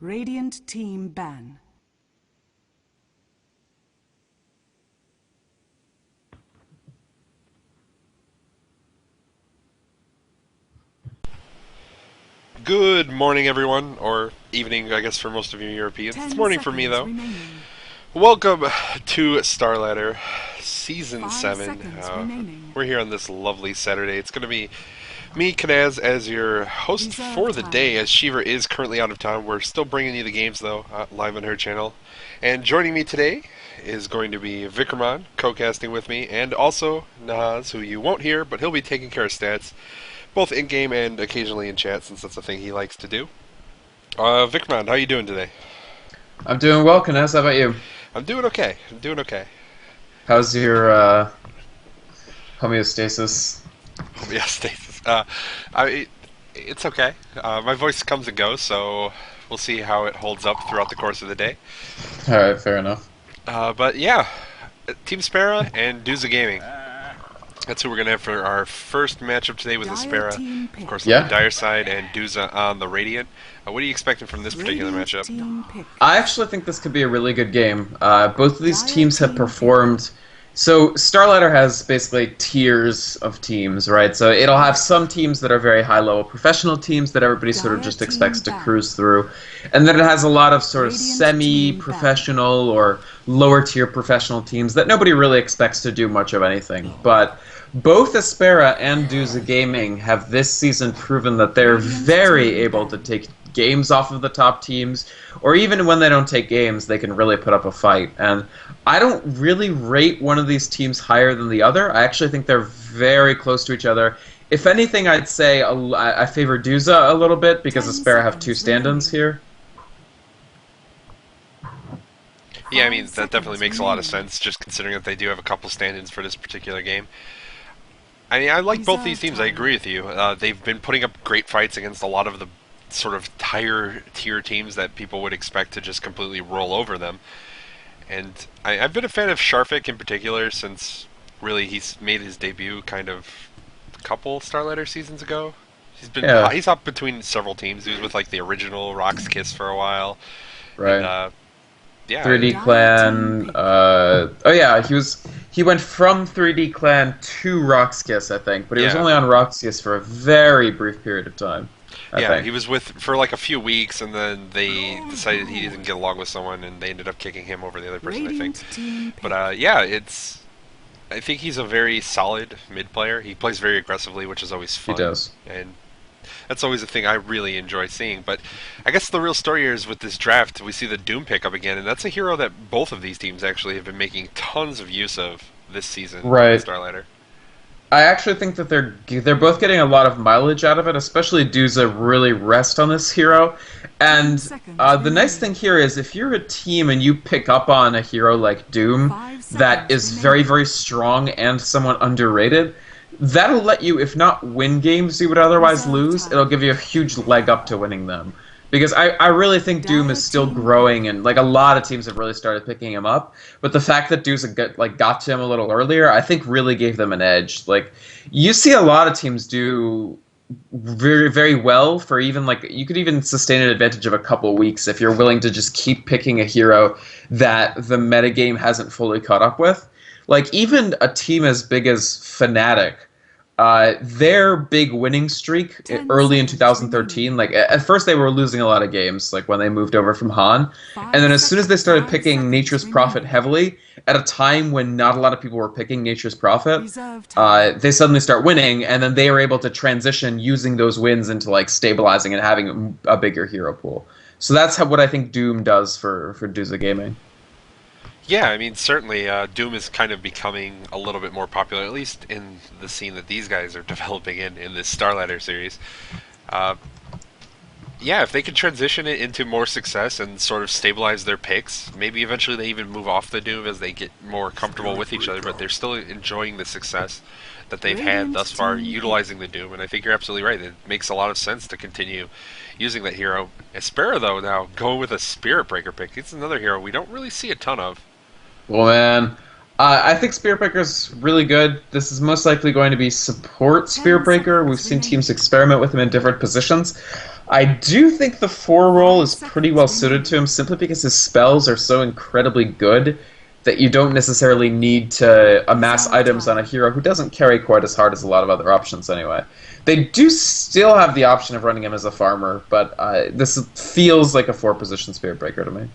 Radiant team ban. Good morning, everyone, or evening, I guess, for most of you Europeans. It's morning for me, though. Remaining. Welcome to StarSeries Season 7. Remaining. We're here on this lovely Saturday. It's going to be me, Kanaz, as your host for the day, as Shiva is currently out of town. We're still bringing you the games, though, live on her channel. And joining me today is going to be Vikraman, co-casting with me, and also Nahaz, who you won't hear, but he'll be taking care of stats, both in-game and occasionally in chat, since that's a thing he likes to do. Vikraman, how are you doing today? I'm doing well, Kanaz. How about you? I'm doing okay. How's your homeostasis? Homeostasis. It's okay. My voice comes and goes, so we'll see how it holds up throughout the course of the day. Alright, fair enough. But yeah, Team aSpera and Duza Gaming. That's who we're going to have for our first matchup today with aSpera. Of course, on the Dire side, and Duza on the Radiant. What are you expecting from this particular matchup? I actually think this could be a really good game. Both of these teams have performed... So, Starladder has basically tiers of teams, right? So it'll have some teams that are very high-level professional teams that everybody sort of just expects to cruise through. And then it has a lot of sort of semi-professional or lower-tier professional teams that nobody really expects to do much of anything. But both aSpera and Duza Gaming have this season proven that they're very able to take games off of the top teams, or even when they don't take games, they can really put up a fight. And I don't really rate one of these teams higher than the other. I actually think they're very close to each other. If anything, I'd say I favor Duza a little bit, because aSpera have two stand-ins here. Yeah, I mean, that definitely makes a lot of sense, just considering that they do have a couple stand-ins for this particular game. I mean, I like both these teams, I agree with you. They've been putting up great fights against a lot of the sort of higher tier teams that people would expect to just completely roll over them. And I've been a fan of Sharfik in particular, since really he's made his debut kind of a couple Starladder seasons ago. He's up between several teams. He was with like the original Rock's Kiss for a while. Right. And, yeah. 3D Clan. Oh yeah, he went from 3D Clan to Rock's Kiss, I think, but he was only on Rock's Kiss for a very brief period of time. I think He was with for like a few weeks, and then they decided he didn't get along with someone, and they ended up kicking him over the other person, I think. But yeah, I think he's a very solid mid player. He plays very aggressively, which is always fun. He does. And that's always a thing I really enjoy seeing. But I guess the real story here is with this draft, we see the Doom pick up again, and that's a hero that both of these teams actually have been making tons of use of this season. Right. Starladder. I actually think that they're both getting a lot of mileage out of it, especially Duza really rest on this hero. And the nice thing here is, if you're a team and you pick up on a hero like Doom that is very, very strong and somewhat underrated, that'll let you, if not win games you would otherwise lose, it'll give you a huge leg up to winning them. Because I really think Doom is still growing, and like a lot of teams have really started picking him up. But the fact that Duza got to him a little earlier, I think really gave them an edge. Like, you see a lot of teams do very, very well for even like, you could even sustain an advantage of a couple weeks if you're willing to just keep picking a hero that the metagame hasn't fully caught up with. Like, even a team as big as Fnatic, their big winning streak early in 2013, like at first they were losing a lot of games, like when they moved over from Han, and then as soon as they started picking Nature's Prophet heavily, at a time when not a lot of people were picking Nature's Prophet, they suddenly start winning, and then they are able to transition using those wins into like stabilizing and having a bigger hero pool. So that's what I think Doom does for Duza Gaming. Yeah, I mean, certainly Doom is kind of becoming a little bit more popular, at least in the scene that these guys are developing in this Starladder series. Yeah, if they can transition it into more success and sort of stabilize their picks, maybe eventually they even move off the Doom as they get more comfortable with each other, but they're still enjoying the success that they've had thus far utilizing the Doom, and I think you're absolutely right. It makes a lot of sense to continue using that hero. aSpera, though, now going with a Spirit Breaker pick. It's another hero we don't really see a ton of. Well, man, I think Spirit Breaker's really good. This is most likely going to be support Spirit Breaker. We've seen teams experiment with him in different positions. I do think the 4 role is pretty well suited to him, simply because his spells are so incredibly good that you don't necessarily need to amass items on a hero who doesn't carry quite as hard as a lot of other options anyway. They do still have the option of running him as a farmer, but this feels like a 4-position Spirit Breaker to me.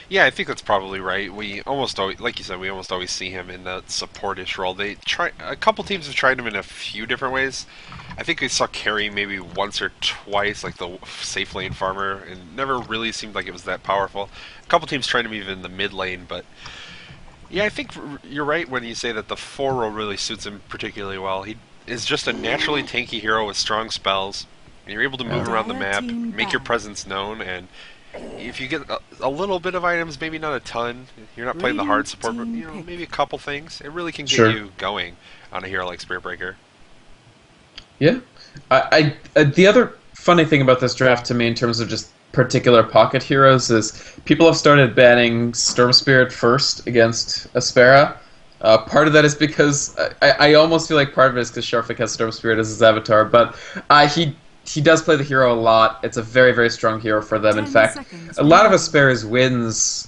Yeah, I think that's probably right. We almost always, like you said, we almost always see him in that supportish role. A couple teams have tried him in a few different ways. I think we saw carry maybe once or twice, like the safe lane farmer, and never really seemed like it was that powerful. A couple teams tried him even in the mid lane, but yeah, I think you're right when you say that the 4 role really suits him particularly well. He is just a naturally tanky hero with strong spells. And you're able to move around the map, make your presence known, and if you get a little bit of items, maybe not a ton, you're not playing the hard support, but maybe a couple things, it really can get you going on a hero like Spirit Breaker. Yeah. The other funny thing about this draft to me in terms of just particular pocket heroes is people have started banning Storm Spirit first against aSpera. Part of that is because I almost feel like part of it is because Sharfik has Storm Spirit as his avatar, but he does play the hero a lot. It's a very, very strong hero for them. In fact, a lot of aSpera's wins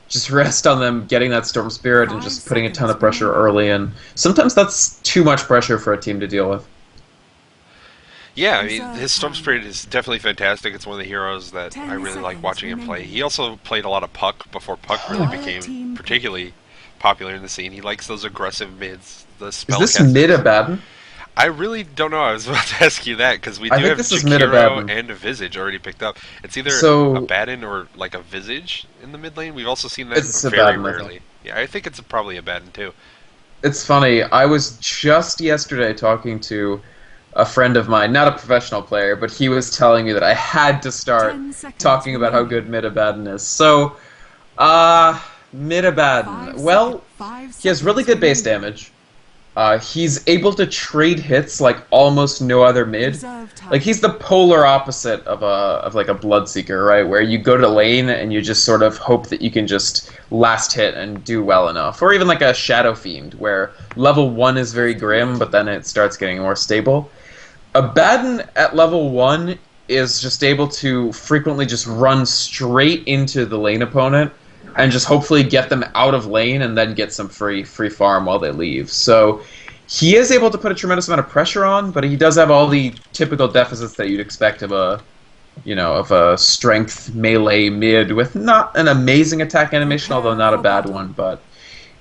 just rest on them getting that Storm Spirit and just putting a ton of pressure early, and sometimes that's too much pressure for a team to deal with. Yeah, I mean, his Storm Spirit is definitely fantastic. It's one of the heroes that I really like watching him play. He also played a lot of Puck before Puck really became particularly popular in the scene. He likes those aggressive mids. Is this mid Abaddon? I really don't know. I was about to ask you that, because we do have Jakiro and a Visage already picked up. It's either Abaddon or like a Visage in the mid lane. We've also seen that very rarely. Yeah, I think it's probably Abaddon too. It's funny. I was just yesterday talking to a friend of mine, not a professional player, but he was telling me that I had to start talking about how good mid Abaddon is. So, mid Abaddon. Well, he has really good base damage. He's able to trade hits like almost no other mid. Like, he's the polar opposite of like a Bloodseeker, right? Where you go to lane and you just sort of hope that you can just last hit and do well enough. Or even like a Shadow Fiend, where level 1 is very grim, but then it starts getting more stable. Abaddon at level 1 is just able to frequently just run straight into the lane opponent and just hopefully get them out of lane and then get some free farm while they leave. So he is able to put a tremendous amount of pressure on, but he does have all the typical deficits that you'd expect of a strength melee mid with not an amazing attack animation, although not a bad one. But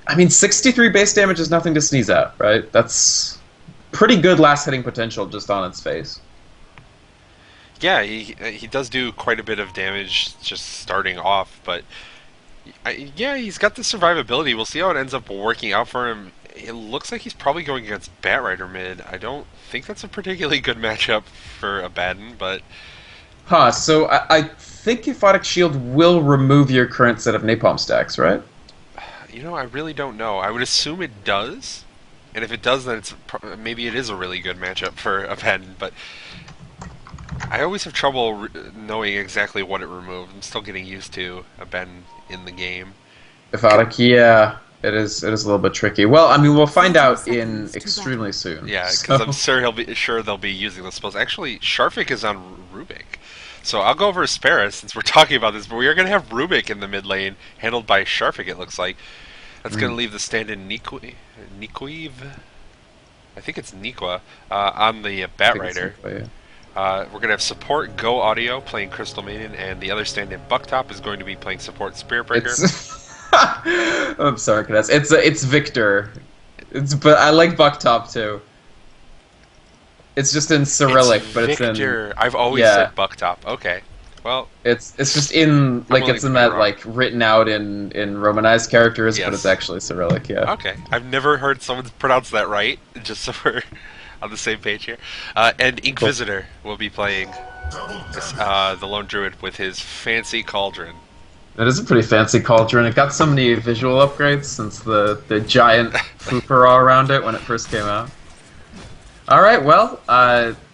I mean, 63 base damage is nothing to sneeze at, right? That's pretty good last hitting potential just on its face. Yeah, he does do quite a bit of damage just starting off, but yeah, he's got the survivability. We'll see how it ends up working out for him. It looks like he's probably going against Batrider mid. I don't think that's a particularly good matchup for Abaddon, but... So I think Aphotic Shield will remove your current set of Napalm stacks, right? I really don't know. I would assume it does, and if it does, then maybe it is a really good matchup for Abaddon, but... I always have trouble knowing exactly what it removed. I'm still getting used to Abaddon in the game. Aphotic, yeah, it is a little bit tricky. Well, I mean, we'll find out in extremely soon. Yeah, because I'm sure they'll be using those spells. Actually, Sharfik is on Rubik, so I'll go over aSpera since we're talking about this. But we are going to have Rubik in the mid lane, handled by Sharfik. It looks like that's going to leave the stand-in Nikweave. I think it's Nikwa on the Batrider. We're going to have support Go Audio playing Crystal Maiden, and the other stand-in Bucktop is going to be playing support Spirit Breaker. I'm sorry, Cadet. It's Victor. But I like Bucktop too. It's just in Cyrillic, but Victor. it's in. I've always said Bucktop. Okay, well. It's just in it's in that like written out in Romanized characters, but it's actually Cyrillic. Yeah. Okay, I've never heard someone pronounce that right. Just so we're on the same page here. And Inquisitor will be playing the Lone Druid with his fancy cauldron. That is a pretty fancy cauldron. It got so many visual upgrades since the giant pooper all around it when it first came out. Alright, well,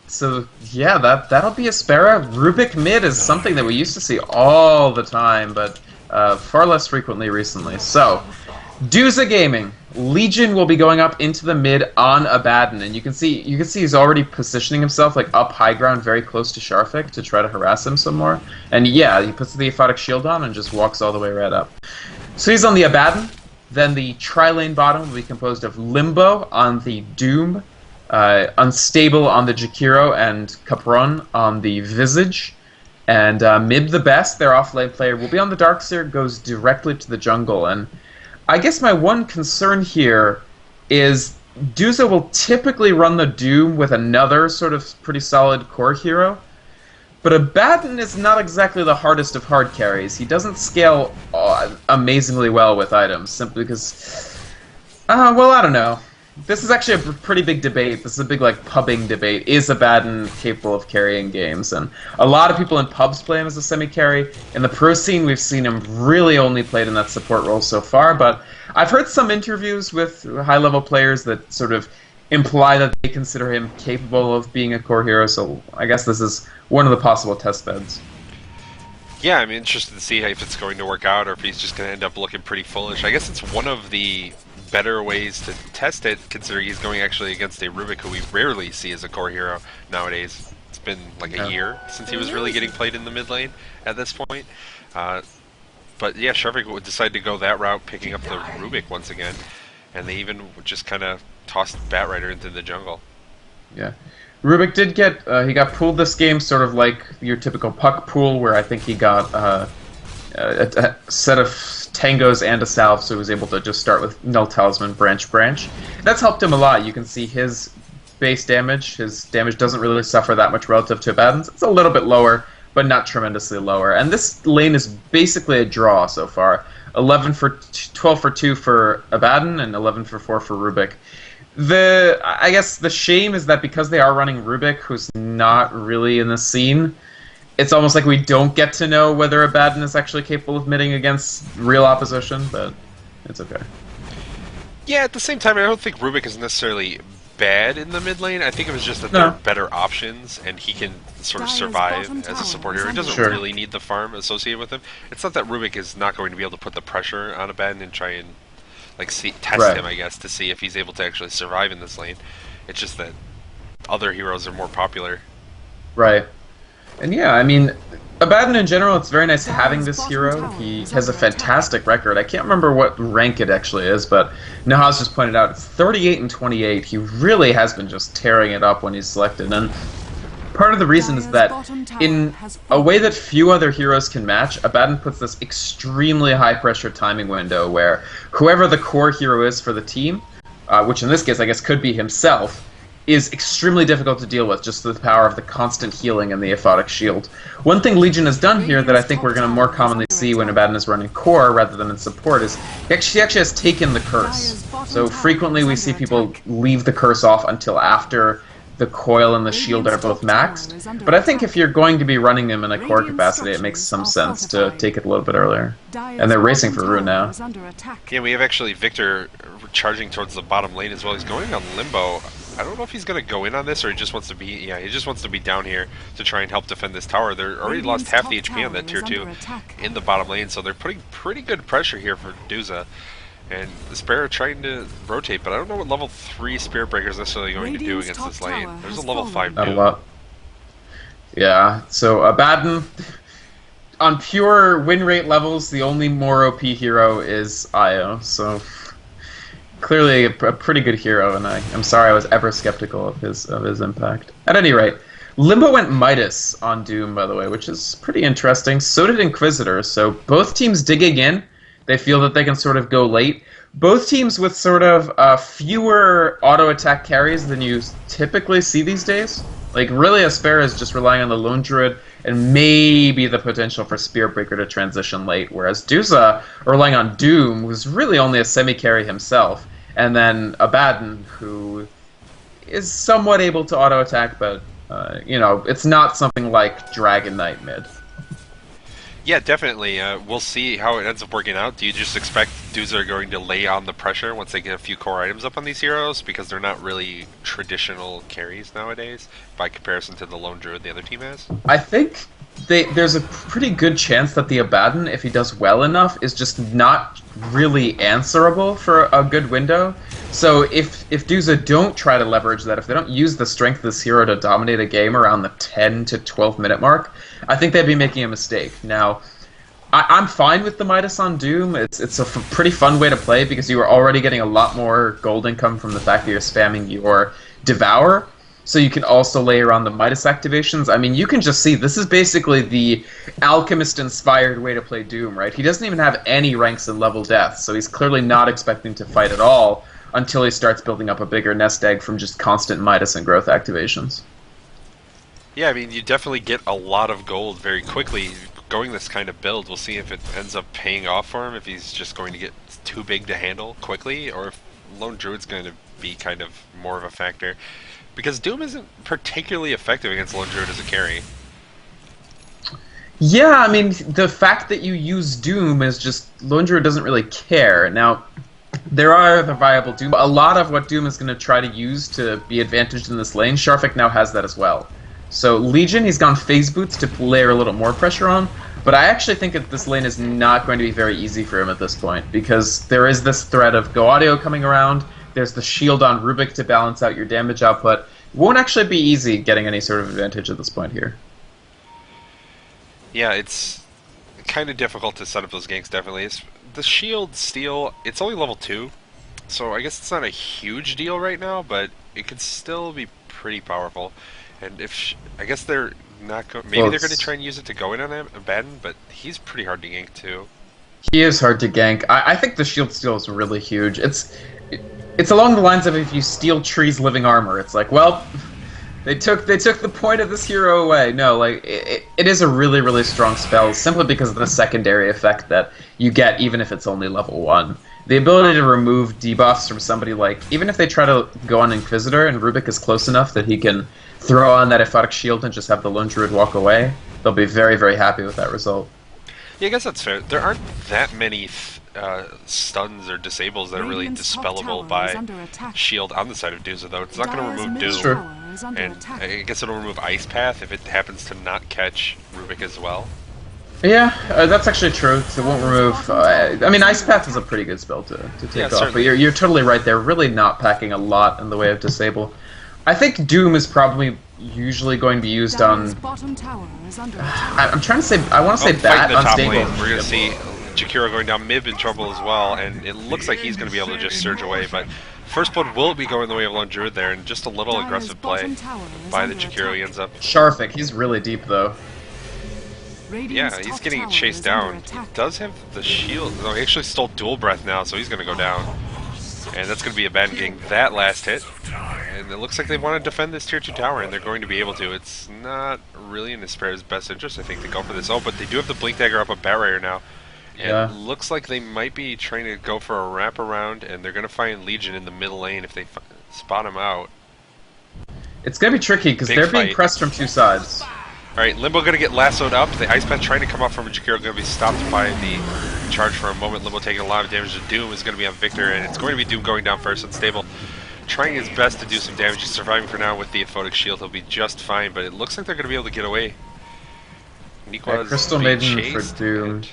so yeah, that'll be aSpera. Rubik mid is something that we used to see all the time, but far less frequently recently. So, Duza Gaming. Legion will be going up into the mid on Abaddon, and you can see he's already positioning himself like up high ground, very close to Sharfik to try to harass him some more. And yeah, he puts the Aphotic Shield on and just walks all the way right up. So he's on the Abaddon. Then the tri-lane bottom will be composed of Limbo on the Doom, Unstable on the Jakiro, and Capron on the Visage. And Mib the Best, their off-lane player, will be on the Darkseer, goes directly to the jungle. And I guess my one concern here is Duza will typically run the Doom with another sort of pretty solid core hero, but Abaddon is not exactly the hardest of hard carries. He doesn't scale amazingly well with items, simply because, well, I don't know. This is actually a pretty big debate. This is a big, like, pubbing debate. Is Abaddon capable of carrying games? And a lot of people in pubs play him as a semi-carry. In the pro scene, we've seen him really only played in that support role so far, but I've heard some interviews with high-level players that sort of imply that they consider him capable of being a core hero, so I guess this is one of the possible test beds. Yeah, I'm interested to see if it's going to work out or if he's just going to end up looking pretty foolish. I guess it's one of the better ways to test it, considering he's going actually against a Rubik who we rarely see as a core hero nowadays. It's been like a year since he was really getting played in the mid lane at this point. But yeah, Sharvik would decide to go that route, picking up the Rubik once again, and they even just kind of tossed Batrider into the jungle. Yeah. Rubik did get, he got pulled this game sort of like your typical puck pool, where I think he got a set of tangos and a salve, so he was able to just start with Null Talisman, Branch. That's helped him a lot. You can see his base damage. His damage doesn't really suffer that much relative to Abaddon's. It's a little bit lower, but not tremendously lower. And this lane is basically a draw so far. 12 for 2 for Abaddon, and 11 for 4 for Rubik. I guess the shame is that because they are running Rubik, who's not really in the scene, it's almost like we don't get to know whether Abaddon is actually capable of mitting against real opposition, but it's okay. Yeah, at the same time, I don't think Rubik is necessarily bad in the mid lane. I think it was just that there are better options, and he can sort of survive as a support hero. He doesn't really need the farm associated with him. It's not that Rubik is not going to be able to put the pressure on Abaddon and try and like test him, I guess, to see if he's able to actually survive in this lane. It's just that other heroes are more popular. Right. And yeah, I mean, Abaddon in general, it's very nice having this hero. He has a fantastic record. I can't remember what rank it actually is, but Nahaz just pointed out it's 38 and 28. He really has been just tearing it up when he's selected. And part of the reason is that in a way that few other heroes can match, Abaddon puts this extremely high-pressure timing window where whoever the core hero is for the team, which in this case I guess could be himself, is extremely difficult to deal with, just the power of the constant healing and the Aphotic Shield. One thing Legion has done here that I think we're going to more commonly see when Abaddon is running core rather than in support is he actually has taken the curse. So frequently we see people leave the curse off until after the coil and the shield are both maxed. But I think if you're going to be running them in a core capacity, it makes some sense to take it a little bit earlier. And they're racing for Rune now. Yeah, we have actually Victor charging towards the bottom lane as well. He's going on Limbo. I don't know if he's going to go in on this or he just wants to be, he just wants to be down here to try and help defend this tower. They're already lost half the HP on that tier 2 in the bottom lane, so they're putting pretty good pressure here for Duza. And aSpera trying to rotate, but I don't know what level 3 Spirit Breaker is necessarily going to do against this lane. There's a level 5 Not a lot. Yeah, so Abaddon, on pure win rate levels, the only more OP hero is Io, so clearly a pretty good hero, and I'm sorry I was ever skeptical of his impact. At any rate, Limbo went Midas on Doom, by the way, which is pretty interesting. So did Inquisitor, so both teams digging in. They feel that they can sort of go late. Both teams with sort of fewer auto-attack carries than you typically see these days. Like, really, aSpera is just relying on the Lone Druid and maybe the potential for Spirit Breaker to transition late, whereas Duza relying on Doom, who's really only a semi-carry himself, and then Abaddon, who is somewhat able to auto-attack, but, you know, it's not something like Dragon Knight mid. Yeah, definitely. We'll see how it ends up working out. Do you just expect Duza are going to lay on the pressure once they get a few core items up on these heroes? Because they're not really traditional carries nowadays, by comparison to the Lone Druid the other team has? I think there's a pretty good chance that the Abaddon, if he does well enough, is just not really answerable for a good window. So if Duza don't try to leverage that, if they don't use the strength of this hero to dominate a game around the 10 to 12 minute mark, I think they'd be making a mistake. Now, I'm fine with the Midas on Doom. It's a pretty fun way to play because you are already getting a lot more gold income from the fact that you're spamming your Devour. So you can also layer on the Midas activations. I mean, you can just see this is basically the Alchemist-inspired way to play Doom, right? He doesn't even have any ranks in level death, so he's clearly not expecting to fight at all until he starts building up a bigger nest egg from just constant Midas and growth activations. Yeah, I mean, you definitely get a lot of gold very quickly going this kind of build. We'll see if it ends up paying off for him, if he's just going to get too big to handle quickly, or if Lone Druid's going to be kind of more of a factor. Because Doom isn't particularly effective against Lone Druid as a carry. Yeah, I mean, the fact that you use Doom is just... Lone Druid doesn't really care. Now, there are other viable Doom. A lot of what Doom is going to try to use to be advantaged in this lane, Sharfik now has that as well. So Legion, he's gone Phase Boots to layer a little more pressure on, but I actually think that this lane is not going to be very easy for him at this point, because there is this threat of Go Audio coming around, there's the shield on Rubik to balance out your damage output. It won't actually be easy getting any sort of advantage at this point here. Yeah, it's kind of difficult to set up those ganks, definitely. The shield steal, it's only level 2, so I guess it's not a huge deal right now, but it could still be pretty powerful. And if I guess they're not going, maybe they're going to try and use it to go in on Abaddon, but he's pretty hard to gank too. He is hard to gank. I think the shield steal is really huge. It's along the lines of if you steal Tree's living armor. It's like, well, they took the point of this hero away. No, like it is a really, really strong spell simply because of the secondary effect that you get even if it's only level 1. The ability to remove debuffs from somebody like, even if they try to go on Inquisitor and Rubik is close enough that he can throw on that Aphotic Shield and just have the Lone Druid walk away, they'll be very, very happy with that result. Yeah, I guess that's fair. There aren't that many stuns or disables that are really dispellable by shield on the side of Duza, though. It's not going to remove Doom, Sure. and I guess it'll remove Ice Path if it happens to not catch Rubik as well. Yeah, that's actually true. It won't remove... I mean, Ice Path is a pretty good spell to take off, but you're totally right. They're really not packing a lot in the way of disable. I think Doom is probably usually going to be used on... I'm trying to say... I want to say Bat on stable. We're going to see Jakiro going down mid in trouble as well, and it looks like he's going to be able to just surge away, but First Blood will be going the way of Lone Druid there, and just a little aggressive play by the Jakiro. He ends up... Sharfik, he's really deep, though. Yeah, he's getting chased down. He does have the shield. No, he actually stole Dual Breath now, so he's going to go down. And that's going to be a bad getting that last hit. And it looks like they want to defend this tier 2 tower, and they're going to be able to. It's not really in aSpera's best interest, I think, to go for this. Oh, but they do have the Blink Dagger up a Bat Rider now. And Yeah. it looks like they might be trying to go for a wraparound, and they're going to find Legion in the middle lane if they spot him out. It's going to be tricky, because Big they're being fight. pressed from two sides. Alright, Limbo going to get lassoed up. The Ice Path trying to come up from Jakiro going to be stopped by the charge for a moment. Limbo taking a lot of damage to Doom is going to be on Victor, and it's going to be Doom going down first, unstable. Trying his best to do some damage. He's surviving for now with the Aphotic Shield. He'll be just fine, but it looks like they're going to be able to get away. Nikwa's Crystal being Maiden chased, for Doom. and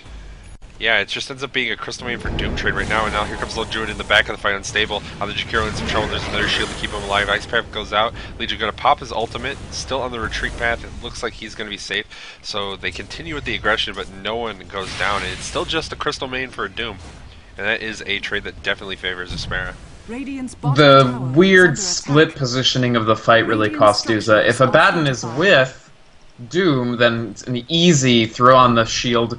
yeah, it just ends up being a Crystal Maiden for Doom trade right now, and now here comes Lone Druid in the back of the fight, unstable. The Jakiro in some trouble. There's another shield to keep him alive. Ice Path goes out. Legion going to pop his ultimate, still on the retreat path. It looks like he's going to be safe, so they continue with the aggression, but no one goes down. And it's still just a Crystal Maiden for a Doom, and that is a trade that definitely favors aSpera. The weird split positioning of the fight really cost Duza. If Abaddon is with Doom, then it's an easy throw on the shield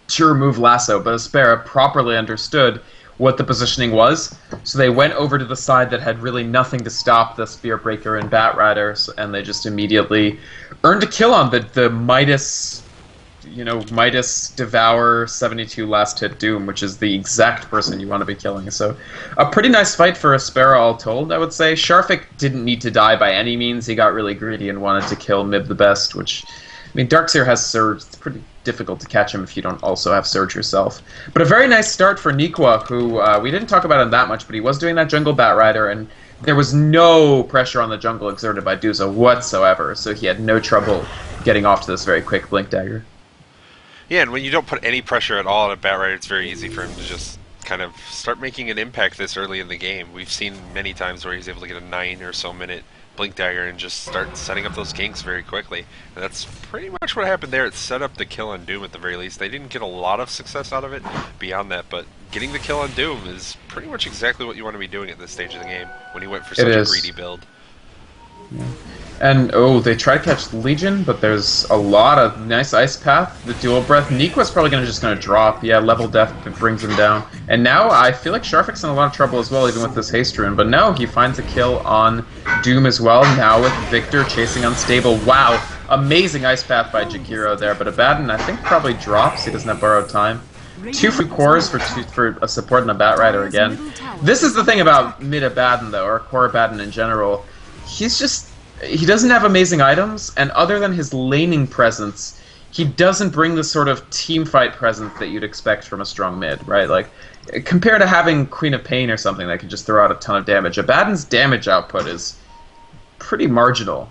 to remove Lasso, but aSpera properly understood what the positioning was, so they went over to the side that had really nothing to stop the Spear Breaker and Bat Riders, and they just immediately earned a kill on the Midas, Midas Devour 72 last hit Doom, which is the exact person you want to be killing. So a pretty nice fight for aSpera all told, I would say. Sharfik didn't need to die by any means. He got really greedy and wanted to kill Mib the best, which, I mean, Darkseer has Surge. It's pretty difficult to catch him if you don't also have Surge yourself. But a very nice start for Nikwa, who we didn't talk about him that much, but he was doing that jungle Bat Rider, and there was no pressure on the jungle exerted by Duza whatsoever, so he had no trouble getting off to this very quick Blink Dagger. Yeah, and when you don't put any pressure at all on a Batrider, it's very easy for him to just kind of start making an impact this early in the game. We've seen many times where he's able to get a 9 or so minute Blink Dagger and just start setting up those ganks very quickly. And that's pretty much what happened there. It set up the kill on Doom at the very least. They didn't get a lot of success out of it beyond that, but getting the kill on Doom is pretty much exactly what you want to be doing at this stage of the game when he went for such a greedy build. Yeah. And, oh, they try to catch Legion, but there's a lot of nice Ice Path. The Dual Breath. Neekwa's probably just going to drop. Yeah, level death brings him down. And now I feel like Sharfik's in a lot of trouble as well, even with this haste rune. But no, he finds a kill on Doom as well. Now with Victor chasing Unstable. Wow, amazing Ice Path by Jakiro there. But Abaddon, I think, probably drops. He doesn't have borrowed time. 2 free cores for a support and a Batrider again. This is the thing about mid Abaddon, though, or core Abaddon in general. He doesn't have amazing items, and other than his laning presence, he doesn't bring the sort of teamfight presence that you'd expect from a strong mid, right? Like, compared to having Queen of Pain or something that can just throw out a ton of damage, Abaddon's damage output is pretty marginal.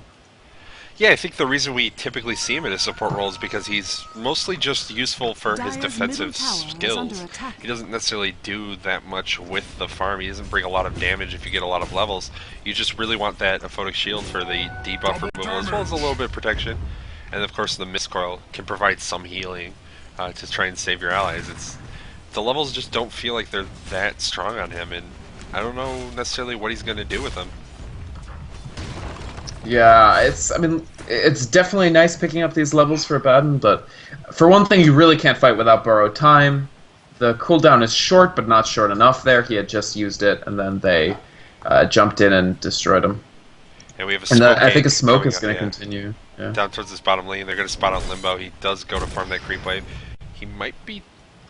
Yeah, I think the reason we typically see him in his support role is because he's mostly just useful for his defensive skills. He doesn't necessarily do that much with the farm. He doesn't bring a lot of damage if you get a lot of levels. You just really want that Aphotic Shield for the debuff removal, as well as a little bit of protection. And of course the Mist Coil can provide some healing to try and save your allies. The levels just don't feel like they're that strong on him, and I don't know necessarily what he's going to do with them. Yeah, it's definitely nice picking up these levels for Abaddon, but for one thing, you really can't fight without borrowed time. The cooldown is short, but not short enough there. He had just used it, and then they jumped in and destroyed him. And we have a smoke. I think a smoke is going to continue. Yeah. Down towards this bottom lane, they're going to spot out Limbo. He does go to farm that creep wave. He might be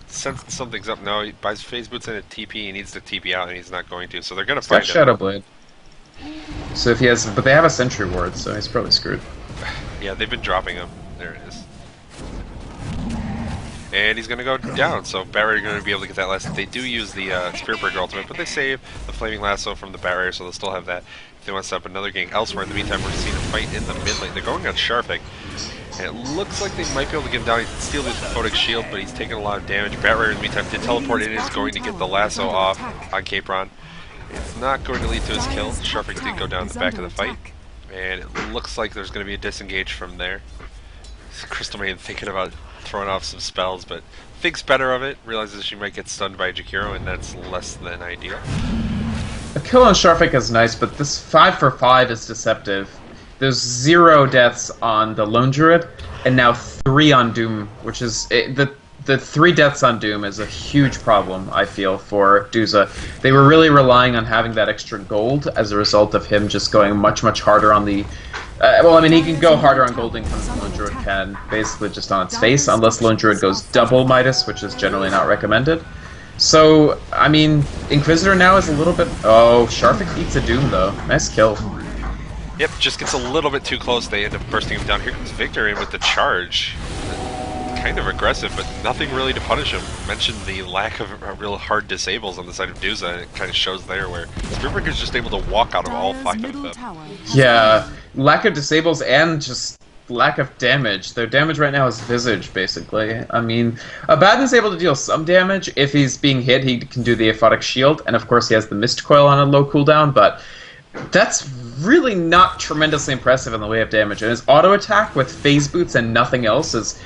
sensing something's up. No, he buys phase boots in a TP. He needs to TP out, and he's not going to. So they're going to find him. Shadow Blade. So if he has, but they have a sentry ward, so he's probably screwed. Yeah, they've been dropping him. There it is. And he's going to go down, so Batrider are going to be able to get that last. They do use the Spirit Breaker ultimate, but they save the Flaming Lasso from the Batrider, so they'll still have that if they want to set up another gang elsewhere. In the meantime, we're seeing a fight in the mid lane. They're going on Sharfik, and it looks like they might be able to get him down. He can steal the Aphotic Shield, but he's taking a lot of damage. Batrider in the meantime did teleport in, is going to get the lasso off on Capron. It's not going to lead to his kill. Sharfik did go down the back of the fight, and it looks like there's going to be a disengage from there. Crystal Maiden thinking about throwing off some spells, but thinks better of it, realizes she might get stunned by Jakiro, and that's less than ideal. A kill on Sharfik is nice, but this 5 for 5 is deceptive. There's 0 deaths on the Lone Druid, and now 3 on Doom, which is... The 3 deaths on Doom is a huge problem, I feel, for Duza. They were really relying on having that extra gold as a result of him just going much, much harder on the... well, I mean, he can go harder on golding than Lone Druid can, basically just on its face, unless Lone Druid goes double Midas, which is generally not recommended. So, I mean, Inquisitor now is a little bit... Oh, Sharfik eats a Doom, though. Nice kill. Yep, just gets a little bit too close. They end up bursting him down. Here comes Victor in with the charge. Kind of aggressive, but nothing really to punish him. Mentioned the lack of real hard disables on the side of Duza, and it kind of shows there where Spiritbreaker's just able to walk out of all 5 of them. Yeah, lack of disables and just lack of damage. Their damage right now is Visage, basically. I mean, Abaddon's able to deal some damage. If he's being hit, he can do the Aphotic Shield, and of course he has the Mist Coil on a low cooldown, but that's really not tremendously impressive in the way of damage. And his auto attack with phase boots and nothing else is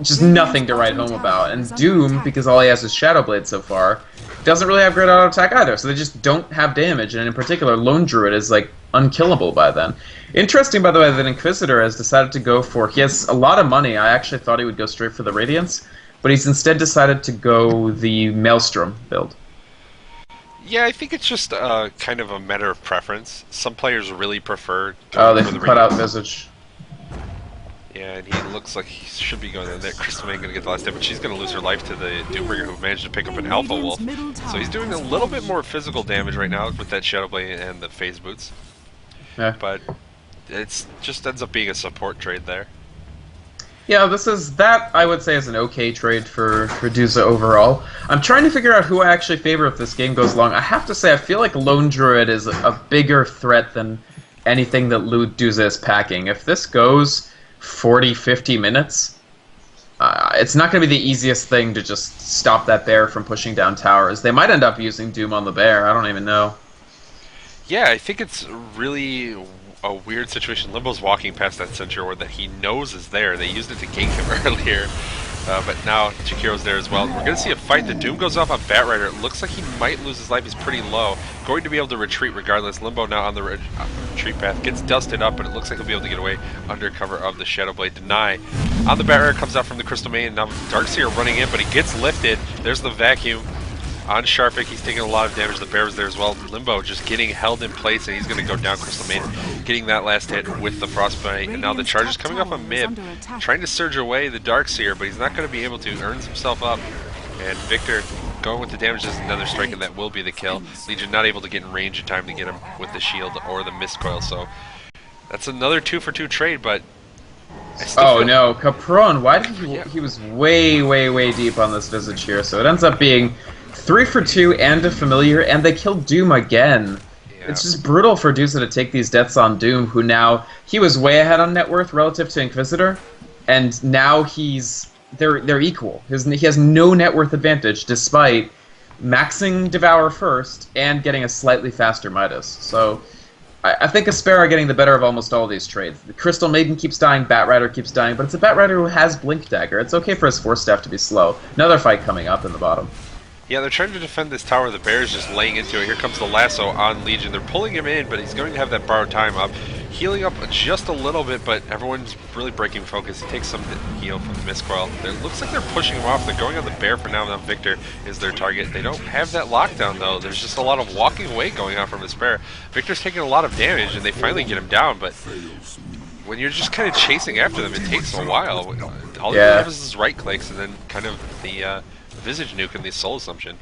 just nothing to write home about. And Doom, because all he has is Shadow Blade so far, doesn't really have great auto attack either, so they just don't have damage, and in particular Lone Druid is like unkillable by then. Interesting, by the way, that Inquisitor has decided to go for... He has a lot of money. I actually thought he would go straight for the Radiance, but he's instead decided to go the Maelstrom build. Yeah, I think it's just kind of a matter of preference. Some players really prefer going for the cut out Radiance. Visage. Yeah, and he looks like he should be going in there. Crystal Maiden going to get the last hit, but she's going to lose her life to the Doombringer, who managed to pick up an Alpha Wolf. So he's doing a little bit more physical damage right now with that Shadow Blade and the Phase Boots. Yeah. But it's just ends up being a support trade there. Yeah, that I would say is an okay trade for Duza overall. I'm trying to figure out who I actually favor if this game goes long. I have to say, I feel like Lone Druid is a bigger threat than anything that Duza is packing. If this goes 40-50 minutes, it's not going to be the easiest thing to just stop that bear from pushing down towers. They might end up using Doom on the bear. I don't even know. Yeah, I think it's really a weird situation. Limbo's walking past that sentry ward that he knows is there. They used it to gank him earlier, but now Jakiro's there as well. We're going to see a fight. The Doom goes off on Batrider. It looks like he might lose his life. He's pretty low. Going to be able to retreat regardless. Limbo now on the retreat path. Gets dusted up, but it looks like he'll be able to get away under cover of the Shadowblade. Deny. On the Batrider comes out from the Crystal Main. Now Darkseer running in, but he gets lifted. There's the vacuum. On Sharpik, he's taking a lot of damage. The bear was there as well. Limbo just getting held in place, and he's going to go down Crystal Main, getting that last hit with the Frostbite. And now the charge is coming up on mid, trying to surge away the Darkseer, but he's not going to be able to. Earns himself up. And Victor going with the damage does another strike, and that will be the kill. Legion not able to get in range in time to get him with the shield or the mist coil, so that's another 2-for-2 trade, but oh no, Capron, why did he was way deep on this Visage here, so it ends up being 3-for-2 and a familiar, and they killed Doom again. Yeah. It's just brutal for Duza to take these deaths on Doom, who now, he was way ahead on net worth relative to Inquisitor, and now they're equal. He has no net worth advantage, despite maxing Devour first and getting a slightly faster Midas. So I think aSpera getting the better of almost all of these trades. The Crystal Maiden keeps dying, Batrider keeps dying, but it's a Batrider who has Blink Dagger. It's okay for his Force Staff to be slow. Another fight coming up in the bottom. Yeah, they're trying to defend this tower. The bear's just laying into it. Here comes the lasso on Legion. They're pulling him in, but he's going to have that borrowed time up. Healing up just a little bit, but everyone's really breaking focus. He takes some heal from the Mist Coil. It looks like they're pushing him off. They're going on the bear for now. Now Victor is their target. They don't have that lockdown, though. There's just a lot of walking away going on from aSpera. Victor's taking a lot of damage, and they finally get him down, but when you're just kind of chasing after them, it takes a while. All you have is right clicks, and then kind of the Visage nuke and the Soul Assumption.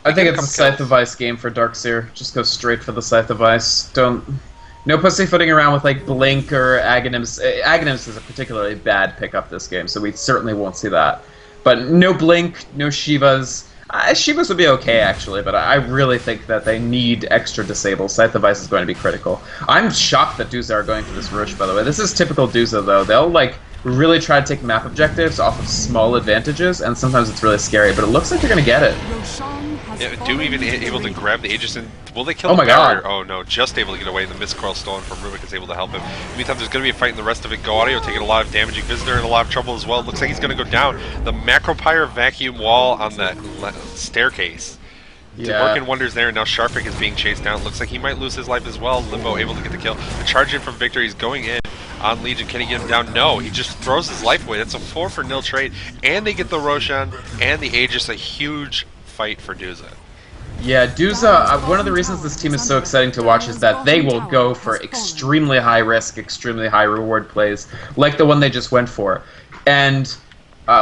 I think it's a Scythe of Ice game for Darkseer. Just go straight for the Scythe of Ice. No pussyfooting around with like Blink or Aghanims. Aghanims is a particularly bad pickup this game, so we certainly won't see that. But no Blink, no Shivas. Shivas would be okay actually, but I really think that they need extra disable. Scythe of Ice is going to be critical. I'm shocked that Duza are going for this Rush, by the way. This is typical Duza though. They'll like really try to take map objectives off of small advantages, and sometimes it's really scary, but it looks like they're going to get it. Yeah, Doom even able to grab the Aegis, and will they kill the barrier? Oh no, just able to get away. The Mist Coil stolen from Rubik is able to help him. In the meantime, there's going to be a fight in the rest of it. Go Audio taking a lot of damage. Visitor in a lot of trouble as well. Looks like he's going to go down. The Macropyre vacuum wall on the staircase. Yeah. Working wonders there, and now Sharpik is being chased down. Looks like he might lose his life as well. Limbo able to get the kill. The charge in from Victor, he's going in on Legion. Can he get him down? No, he just throws his life away. That's a 4-for-0 trade, and they get the Roshan and the Aegis. A huge fight for Duza. Yeah, Duza, one of the reasons this team is so exciting to watch is that they will go for extremely high risk, extremely high reward plays, like the one they just went for. And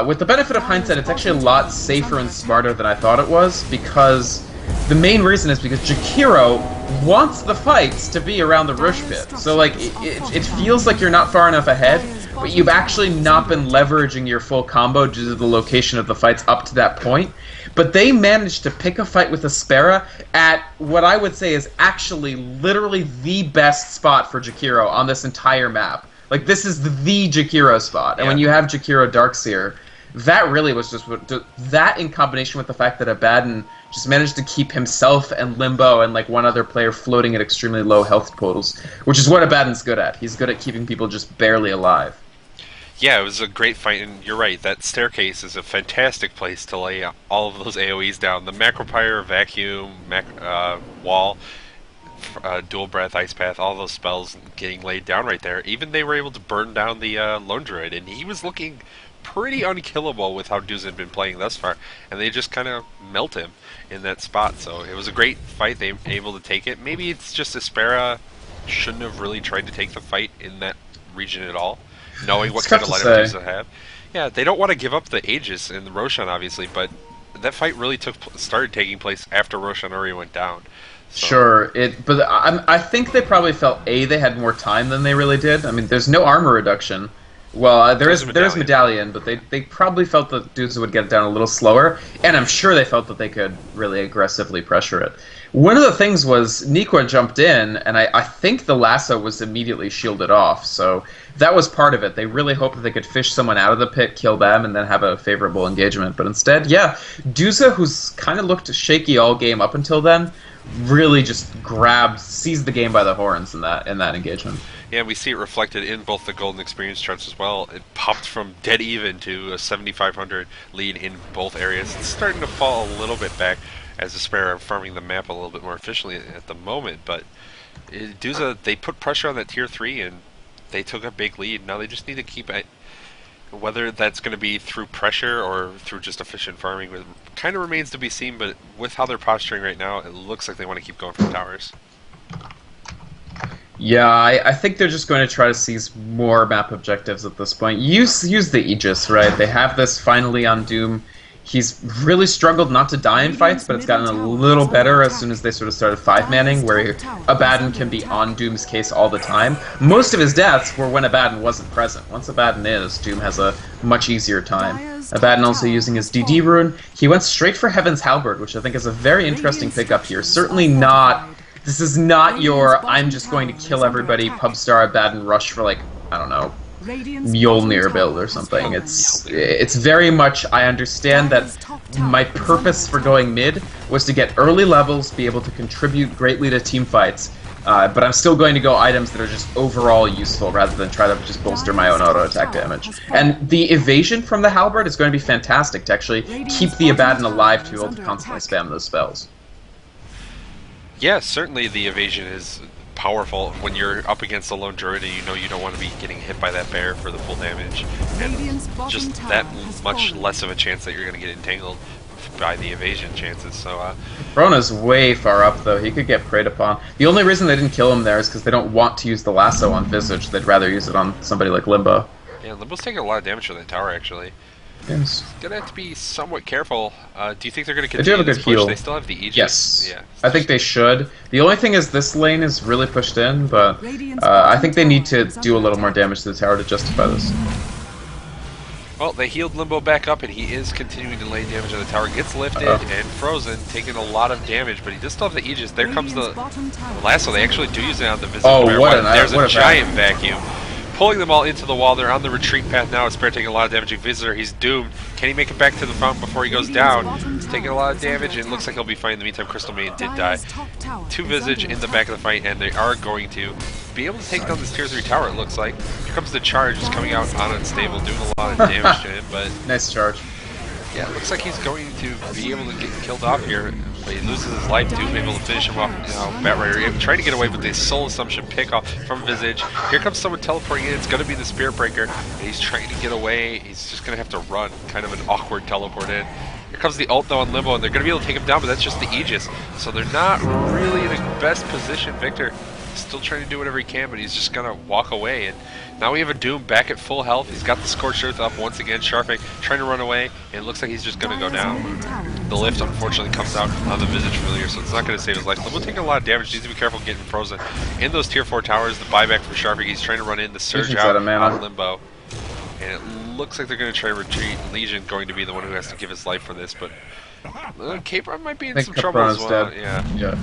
with the benefit of hindsight, it's actually a lot safer and smarter than I thought it was, because the main reason is because Jakiro wants the fights to be around the Rush pit. So like, it feels like you're not far enough ahead, but you've actually not been leveraging your full combo due to the location of the fights up to that point. But they managed to pick a fight with aSpera at what I would say is actually literally the best spot for Jakiro on this entire map. Like, this is the Jakiro spot. And when you have Jakiro Darkseer, that really was just that, in combination with the fact that Abaddon just managed to keep himself and Limbo and like one other player floating at extremely low health totals, which is what Abaddon's good at. He's good at keeping people just barely alive. Yeah, it was a great fight, and you're right, that staircase is a fantastic place to lay all of those AoEs down. The Macropyre, Vacuum, Wall, Dual Breath, Ice Path, all those spells getting laid down right there. Even they were able to burn down the Lone Druid, and he was looking pretty unkillable with how Duza had been playing thus far, and they just kind of melt him in that spot. So it was a great fight. They were able to take it. Maybe it's just aSpera shouldn't have really tried to take the fight in that region at all, knowing what kind of lineup Duza have. Yeah, they don't want to give up the Aegis and the Roshan, obviously, but that fight really started taking place after Roshan already went down. So. Sure, but I think they probably felt they had more time than they really did. I mean, there's no armor reduction. Well, there is Medallion. Medallion, but they probably felt that Duza would get it down a little slower, and I'm sure they felt that they could really aggressively pressure it. One of the things was Nikwa jumped in, and I think the lasso was immediately shielded off, so that was part of it. They really hoped that they could fish someone out of the pit, kill them, and then have a favorable engagement. But instead, yeah, Duza, who's kind of looked shaky all game up until then, really just seized the game by the horns in that engagement. Yeah, we see it reflected in both the golden experience charts as well. It popped from dead even to a 7,500 lead in both areas. It's starting to fall a little bit back as aSpera are farming the map a little bit more efficiently at the moment, but Duza, they put pressure on that tier 3 and they took a big lead. Now they just need to keep it. Whether that's going to be through pressure or through just efficient farming kind of remains to be seen, but with how they're posturing right now, it looks like they want to keep going for towers. Yeah, I think they're just going to try to seize more map objectives at this point. Use the Aegis, right? They have this finally on Doom. He's really struggled not to die in fights, but it's gotten a little better as soon as they sort of started 5-manning, where Abaddon can be on Doom's case all the time. Most of his deaths were when Abaddon wasn't present. Once Abaddon is, Doom has a much easier time. Abaddon also using his DD rune. He went straight for Heaven's Halberd, which I think is a very interesting pickup here. Certainly not... This is not your, I'm just going to kill everybody, Pubstar Abaddon rush for, like, I don't know, Mjolnir build or something. It's very much, I understand that my purpose for going mid was to get early levels, be able to contribute greatly to team fights, but I'm still going to go items that are just overall useful rather than try to just bolster my own auto attack damage. And the evasion from the Halberd is going to be fantastic to actually keep the Abaddon alive to be able to constantly spam those spells. Yeah, certainly the evasion is powerful when you're up against a lone druid and you know you don't want to be getting hit by that bear for the full damage, and just that much less of a chance that you're going to get entangled by the evasion chances. So Rona's way far up though. He could get preyed upon. The only reason they didn't kill him there is because they don't want to use the lasso on Visage. They'd rather use it on somebody like Limbo. Yeah, Limbo's taking a lot of damage from that tower actually. Yes. Gonna have to be somewhat careful. Do you think they're gonna continue this push? heal. They still have the Aegis. Yes. Yeah. I think they should. The only thing is this lane is really pushed in, but I think they need to do a little more damage to the tower to justify this. Well, they healed Limbo back up, and he is continuing to lay damage on the tower. Gets lifted and frozen, taking a lot of damage, but he does still have the Aegis. There comes the lasso. They actually do use it on the Visitor. Oh, There's a giant vacuum. Pulling them all into the wall. They're on the retreat path now. aSpera taking a lot of damage. Visitor, he's doomed. Can he make it back to the fountain before he goes down? He's taking a lot of damage, and it looks like he'll be fine. In the meantime, Crystal Maiden did die. 2 Visage in the back of the fight, and they are going to be able to take down this tier 3 tower, it looks like. Here comes the charge. He's coming out on unstable, doing a lot of damage to him, but... Nice charge. Yeah, it looks like he's going to be able to get killed off here. But he loses his life. Doom able to finish him off. Bat Rider trying to get away with the Soul Assumption pick off from Visage. Here comes someone teleporting in. It's going to be the Spirit Breaker. And he's trying to get away. He's just going to have to run. Kind of an awkward teleport in. Here comes the ult though on Limbo, and they're going to be able to take him down, but that's just the Aegis. So they're not really in the best position. Victor still trying to do whatever he can, but he's just going to walk away. And now we have a Doom back at full health. He's got the Scorched Earth up once again. Sharpik trying to run away, and it looks like he's just going to go down. The lift, unfortunately, comes out on the Visage familiar, so it's not going to save his life. Limbo taking a lot of damage. Needs to be careful getting frozen. In those tier 4 towers, the buyback for Sharpik. He's trying to run in the Surge out on Limbo. And it looks like they're going to try to retreat. Legion going to be the one who has to give his life for this, but Capron might be in some trouble as well. Yeah.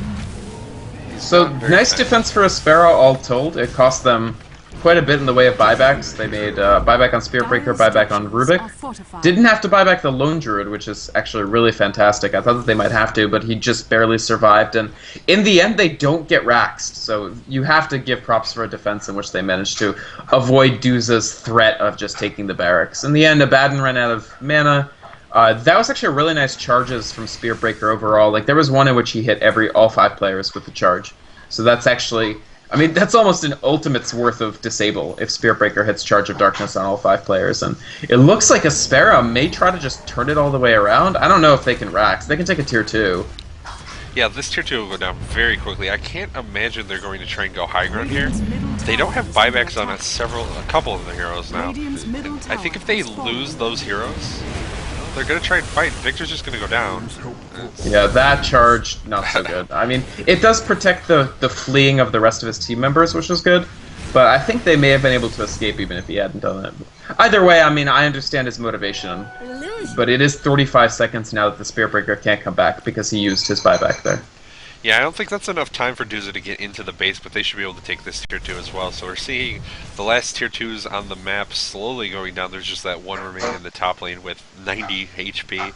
So, nice defense for aSpera, all told. It cost them quite a bit in the way of buybacks. They made buyback on Spirit Breaker, buyback on Rubik. Didn't have to buy back the Lone Druid, which is actually really fantastic. I thought that they might have to, but he just barely survived. And in the end, they don't get raxed. So you have to give props for a defense in which they managed to avoid Duza's threat of just taking the barracks. In the end, Abaddon ran out of mana. That was actually really nice charges from Spirit Breaker overall. Like, there was one in which he hit all 5 players with the charge. So that's actually... I mean, that's almost an ultimate's worth of disable if Spirit Breaker hits Charge of Darkness on all 5 players. And it looks like aSpera may try to just turn it all the way around. I don't know if they can rax. They can take a tier 2. Yeah, this tier 2 will go down very quickly. I can't imagine they're going to try and go high ground here. They don't have buybacks on a couple of the heroes now. I think if they lose those heroes, they're going to try and fight. Victor's just going to go down. Yeah, that charge, not so good. I mean, it does protect the fleeing of the rest of his team members, which is good. But I think they may have been able to escape even if he hadn't done it. Either way, I mean, I understand his motivation. But it is 35 seconds now that the Spirit Breaker can't come back because he used his buyback there. Yeah, I don't think that's enough time for Duza to get into the base, but they should be able to take this tier 2 as well. So we're seeing the last tier 2s on the map slowly going down. There's just that one remaining in the top lane with 90 HP.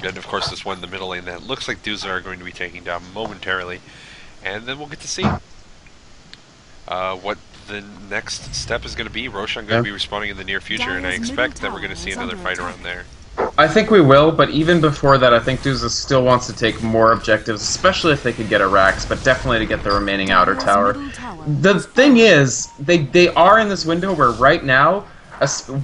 And of course this one in the middle lane that looks like Duza are going to be taking down momentarily. And then we'll get to see what the next step is going to be. Roshan going to be respawning in the near future, and I expect that we're going to see another fight around there. I think we will, but even before that, I think Duza still wants to take more objectives, especially if they could get a Rax, but definitely to get the remaining outer tower. The thing is, they are in this window where right now,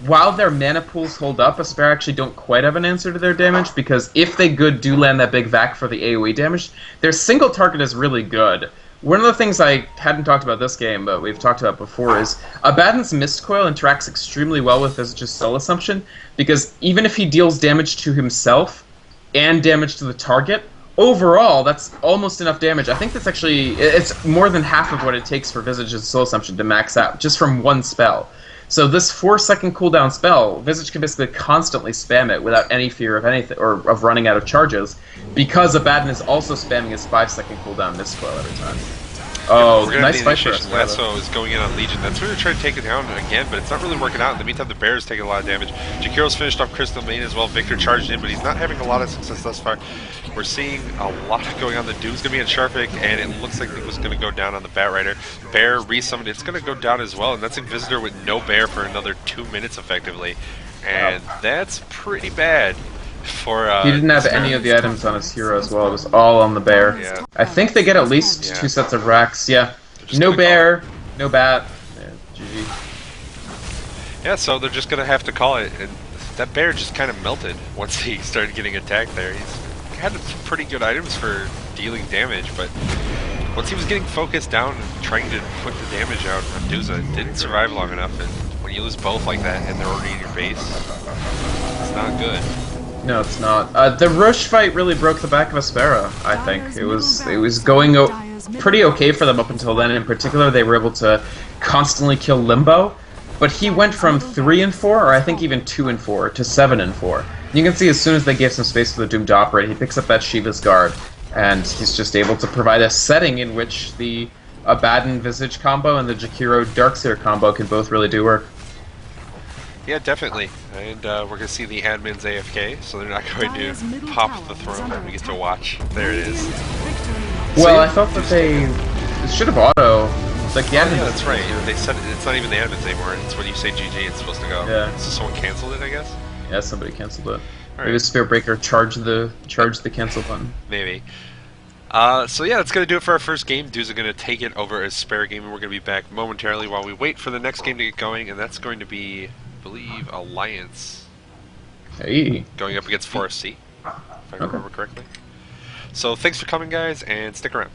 while their mana pools hold up, aSpera actually don't quite have an answer to their damage, because if they do land that big vac for the AoE damage, their single target is really good. One of the things I hadn't talked about this game, but we've talked about before, is Abaddon's Mist Coil interacts extremely well with Visage's Soul Assumption, because even if he deals damage to himself and damage to the target, overall, that's almost enough damage. I think that's actually, it's more than half of what it takes for Visage's Soul Assumption to max out, just from one spell. So this 4-second cooldown spell, Visage can basically constantly spam it without any fear of anything or of running out of charges, because Abaddon is also spamming his 5-second cooldown Mist Coil every time. Oh, yeah, nice fight for us. Lasso is going in on Legion. That's where they're trying to take it down again, but it's not really working out. In the meantime, the Bear is taking a lot of damage. Jakiro's finished off Crystal Main as well. Victor charged in, but he's not having a lot of success thus far. We're seeing a lot going on. The Doom's going to be in Sharpik, and it looks like it was going to go down on the Bat Rider. Bear resummoned. It's going to go down as well, and that's Inquisitor with no Bear for another 2 minutes effectively. And that's pretty bad. He didn't have any of the items on his hero as well. It was all on the Bear. Yeah. I think they get at least 2 sets of racks. Yeah. No Bear, no Bat. Yeah, GG. Yeah, so they're just going to have to call it. And that Bear just kind of melted once he started getting attacked there. He's had some pretty good items for dealing damage, but once he was getting focused down and trying to put the damage out on Duza, it didn't survive long enough. And when you lose both like that and they're already in your base, it's not good. No, it's not. The Roche fight really broke the back of aSpera, I think. It was going pretty okay for them up until then. In particular, they were able to constantly kill Limbo, but he went from 3 and 4, or I think even 2 and 4, to 7 and 4. You can see as soon as they gave some space for the Doom to operate, he picks up that Shiva's Guard, and he's just able to provide a setting in which the Abaddon Visage combo and the Jakiro Darkseer combo can both really do work. Yeah, definitely. And we're going to see the admins AFK, so they're not going to pop the throne and we get to watch. There it is. Well, I thought that they should have auto. Like the admins. Yeah, that's right. They said it's not even the admins anymore. It's when you say GG, it's supposed to go. Yeah. So someone canceled it, I guess? Yeah, somebody canceled it. Right. Maybe Spirit Breaker charged the cancel button. Maybe. So yeah, that's going to do it for our first game. Duza going to take it over as Spare Game, and we're going to be back momentarily while we wait for the next game to get going, and that's going to be, I believe, Alliance. Hey. Going up against Forest C, if I remember correctly. So thanks for coming, guys, and stick around.